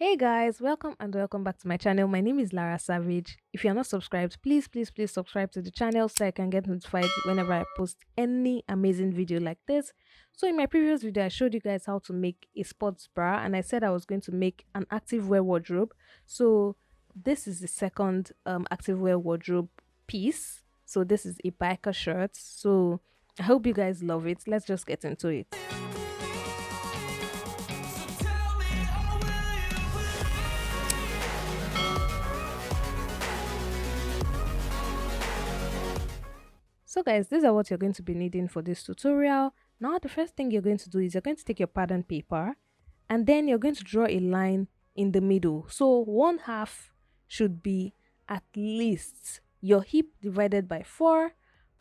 Hey guys, welcome and welcome back to my channel. My name is Lara Savage. If you're not subscribed, please subscribe to the channel so I can get notified whenever I post any amazing video like this. So in my previous video, I showed you guys how to make a sports bra and I said I was going to make an activewear wardrobe. So this is the second activewear wardrobe piece. So this is a biker shirt. So I hope you guys love it. Let's just get into it. So guys, these are what you're going to be needing for this tutorial. Now the first thing you're going to do is you're going to take your pattern paper and then you're going to draw a line in the middle. So one half should be at least your hip divided by 4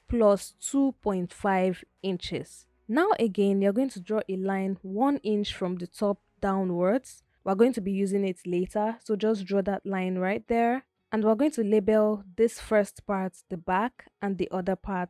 plus 2.5 inches. Now again, you're going to draw a line 1 inch from the top downwards. We're going to be using it later, so just draw that line right there. And we're going to label this first part the back and the other part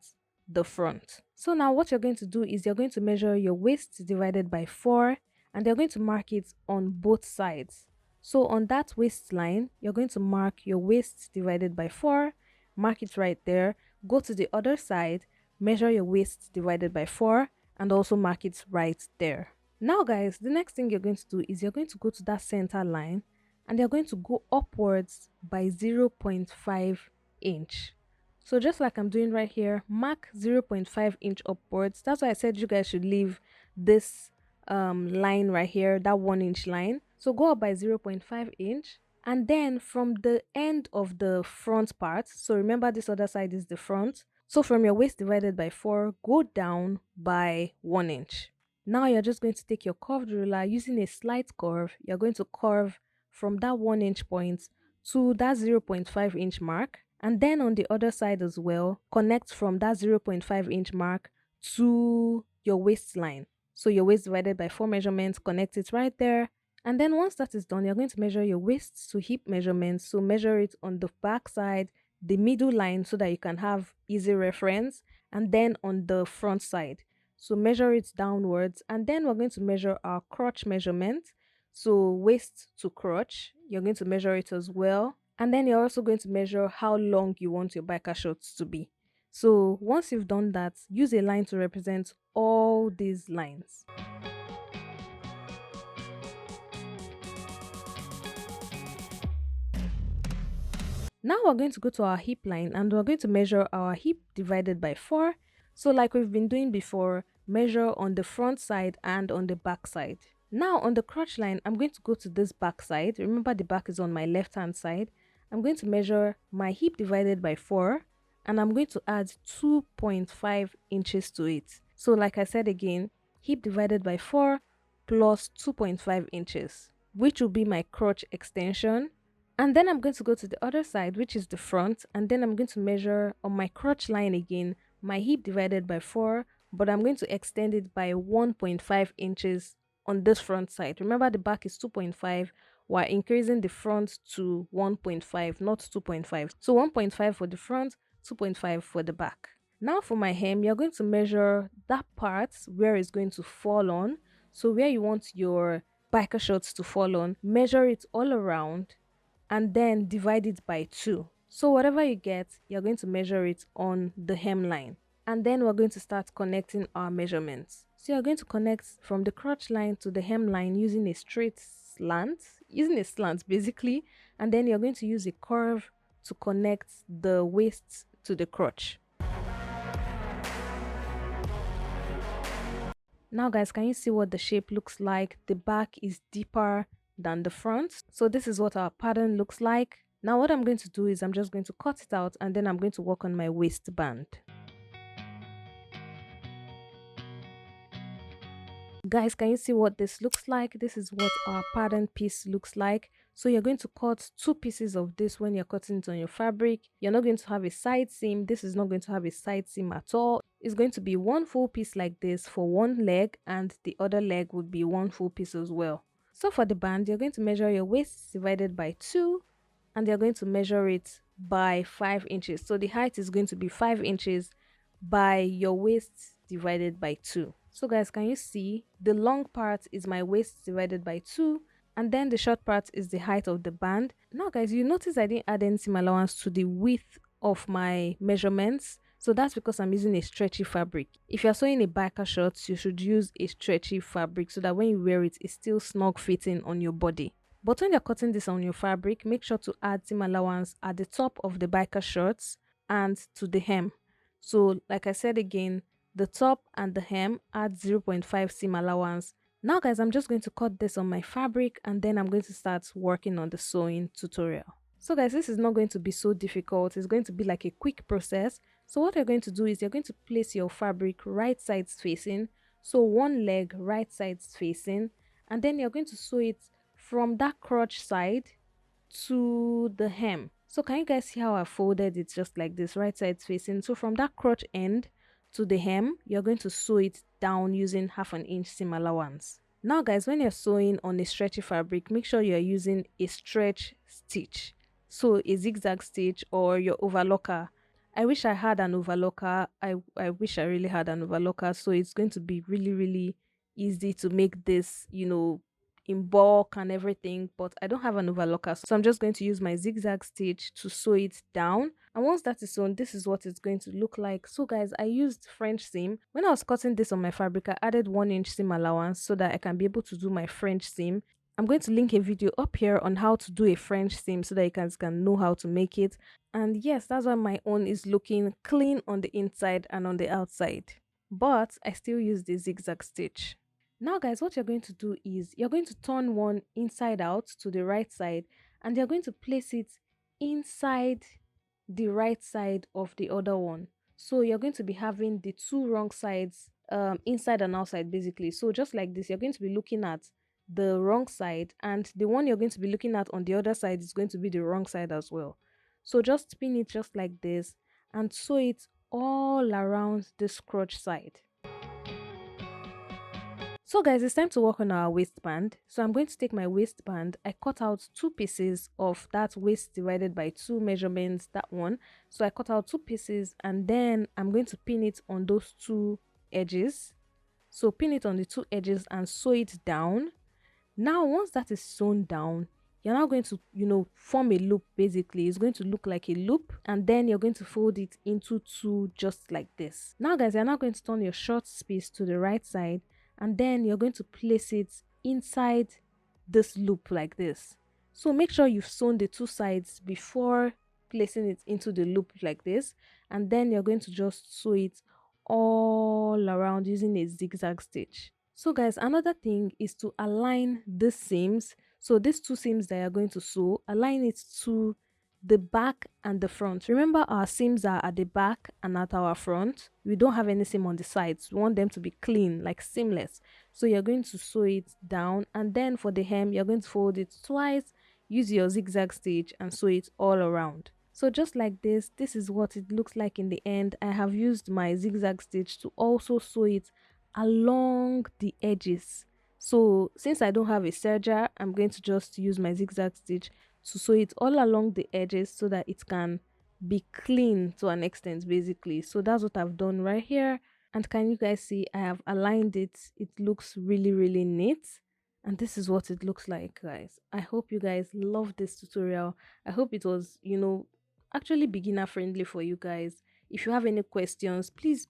the front. So now what you're going to do is you're going to measure your waist divided by 4 and you're going to mark it on both sides. So on that waistline, you're going to mark your waist divided by 4, mark it right there, go to the other side, measure your waist divided by 4 and also mark it right there. Now guys, the next thing you're going to do is you're going to go to that center line and you're going to go upwards by 0.5 inch. So just like I'm doing right here, mark 0.5 inch upwards. That's why I said you guys should leave this line right here, that 1 inch line. So go up by 0.5 inch and then from the end of the front part, so remember this other side is the front, so from your waist divided by 4, go down by 1 inch. Now you're just going to take your curved ruler using a slight curve. You're going to curve from that 1 inch point to that 0.5 inch mark, and then on the other side as well, connect from that 0.5 inch mark to your waistline. So your waist divided by 4 measurements, connect it right there. And then once that is done, you're going to measure your waist to hip measurements. So measure it on the back side, the middle line, so that you can have easy reference, and then on the front side. So measure it downwards, and then we're going to measure our crotch measurement. So waist to crotch, you're going to measure it as well. And then you're also going to measure how long you want your biker shorts to be. So once you've done that, use a line to represent all these lines. Now we're going to go to our hip line and we're going to measure our hip divided by 4. So like we've been doing before, measure on the front side and on the back side. Now on the crotch line, I'm going to go to this back side. Remember the back is on my left hand side. I'm going to measure my hip divided by 4 and I'm going to add 2.5 inches to it. So like I said again, hip divided by 4 plus 2.5 inches, which will be my crotch extension. And then I'm going to go to the other side, which is the front, and then I'm going to measure on my crotch line again, my hip divided by 4, but I'm going to extend it by 1.5 inches on this front side. Remember the back is 2.5, we're increasing the front to 1.5, not 2.5. So 1.5 for the front, 2.5 for the back. Now for my hem, you're going to measure that part where it's going to fall on. So where you want your biker shorts to fall on, measure it all around and then divide it by 2. So whatever you get, you're going to measure it on the hemline. And then we're going to start connecting our measurements. So you're going to connect from the crotch line to the hemline using a straight slant, basically. And then you're going to use a curve to connect the waist to the crotch. Now guys, can you see what the shape looks like? The back is deeper than the front. So this is what our pattern looks like. Now what I'm going to do is I'm just going to cut it out and then I'm going to work on my waistband. Guys, can you see what this looks like? This is what our pattern piece looks like. So you're going to cut 2 pieces of this when you're cutting it on your fabric. You're not going to have a side seam. This is not going to have a side seam at all. It's going to be one full piece like this for one leg, and the other leg would be one full piece as well. So for the band, you're going to measure your waist divided by 2 and you're going to measure it by 5 inches. So the height is going to be 5 inches by your waist divided by 2. So guys, can you see the long part is my waist divided by 2 and then the short part is the height of the band. Now guys, you notice I didn't add any seam allowance to the width of my measurements, so that's because I'm using a stretchy fabric. If you're sewing a biker shorts, you should use a stretchy fabric so that when you wear it, it's still snug fitting on your body. But when you're cutting this on your fabric, make sure to add seam allowance at the top of the biker shorts and to the hem. So like I said again, the top and the hem add 0.5 seam allowance. Now guys, I'm just going to cut this on my fabric and then I'm going to start working on the sewing tutorial. So guys, this is not going to be so difficult. It's going to be like a quick process. So what you're going to do is you're going to place your fabric right sides facing. So one leg right sides facing, and then you're going to sew it from that crotch side to the hem. So can you guys see how I folded it just like this, right sides facing? So from that crotch end to the hem, you're going to sew it down using 1/2 inch seam allowance. Now guys, when you're sewing on a stretchy fabric, make sure you're using a stretch stitch. So a zigzag stitch or your overlocker. I wish I had an overlocker. I wish I really had an overlocker. So it's going to be really easy to make this, in bulk and everything, but I don't have an overlocker, so I'm just going to use my zigzag stitch to sew it down. And once that is sewn, this is what it's going to look like. So guys, I used French seam. When I was cutting this on my fabric, I added 1 inch seam allowance so that I can be able to do my French seam. I'm going to link a video up here on how to do a French seam so that you guys can know how to make it. And yes, that's why my own is looking clean on the inside and on the outside, but I still use the zigzag stitch. Now guys, what you're going to do is you're going to turn one inside out to the right side, and you're going to place it inside the right side of the other one. So you're going to be having the two wrong sides, inside and outside basically. So just like this, you're going to be looking at the wrong side, and the one you're going to be looking at on the other side is going to be the wrong side as well. So just spin it just like this and sew it all around this crotch side. So guys, it's time to work on our waistband. So I'm going to take my waistband. I cut out 2 pieces of that waist divided by 2 measurements, that one. So I cut out 2 pieces and then I'm going to pin it on those 2 edges. So pin it on the 2 edges and sew it down. Now once that is sewn down, you're now going to, form a loop basically. It's going to look like a loop, and then you're going to fold it into 2 just like this. Now guys, you're now going to turn your short piece to the right side, and then you're going to place it inside this loop like this. So make sure you've sewn the 2 sides before placing it into the loop like this, and then you're going to just sew it all around using a zigzag stitch. So guys, another thing is to align the seams. So these 2 seams that you're going to sew, align it to the back and the front. Remember, our seams are at the back and at our front. We don't have any seam on the sides. We want them to be clean, like seamless. So you're going to sew it down, and then for the hem, you're going to fold it twice, use your zigzag stitch and sew it all around. So just like this is what it looks like in the end. I have used my zigzag stitch to also sew it along the edges. So since I don't have a serger, I'm going to just use my zigzag stitch to sew it all along the edges so that it can be clean to an extent basically. So that's what I've done right here, and can you guys see I have aligned it? It looks really neat, and this is what it looks like, guys. I hope you guys love this tutorial. I hope it was, actually beginner friendly for you guys. If you have any questions, please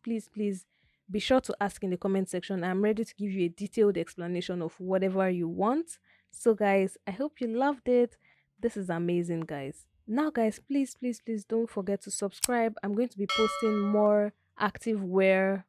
be sure to ask in the comment section. I'm ready to give you a detailed explanation of whatever you want. So guys, I hope you loved it. This is amazing, guys. Now guys, please don't forget to subscribe. I'm going to be posting more activewear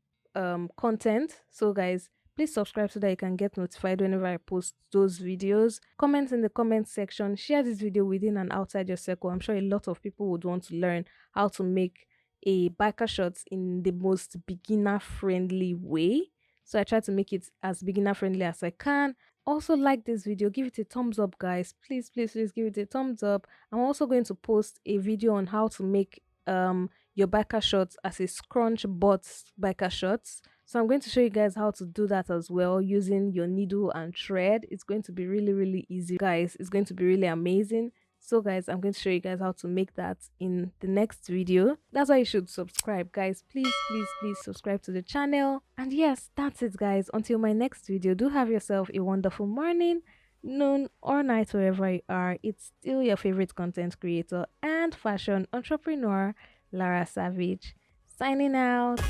content. So guys, please subscribe so that you can get notified whenever I post those videos. Comment in the comment section. Share this video within and outside your circle. I'm sure a lot of people would want to learn how to make a biker shorts in the most beginner friendly way. So I try to make it as beginner friendly as I can. Also, like this video, give it a thumbs up, guys. Please give it a thumbs up. I'm also going to post a video on how to make your biker shorts as a scrunch butt biker shorts. So I'm going to show you guys how to do that as well using your needle and thread. It's going to be really easy, guys. It's going to be really amazing. So guys, I'm going to show you guys how to make that in the next video. That's why you should subscribe, guys. Please subscribe to the channel. And yes, that's it, guys. Until my next video, do have yourself a wonderful morning, noon, or night, wherever you are. It's still your favorite content creator and fashion entrepreneur, Lara Savage, signing out.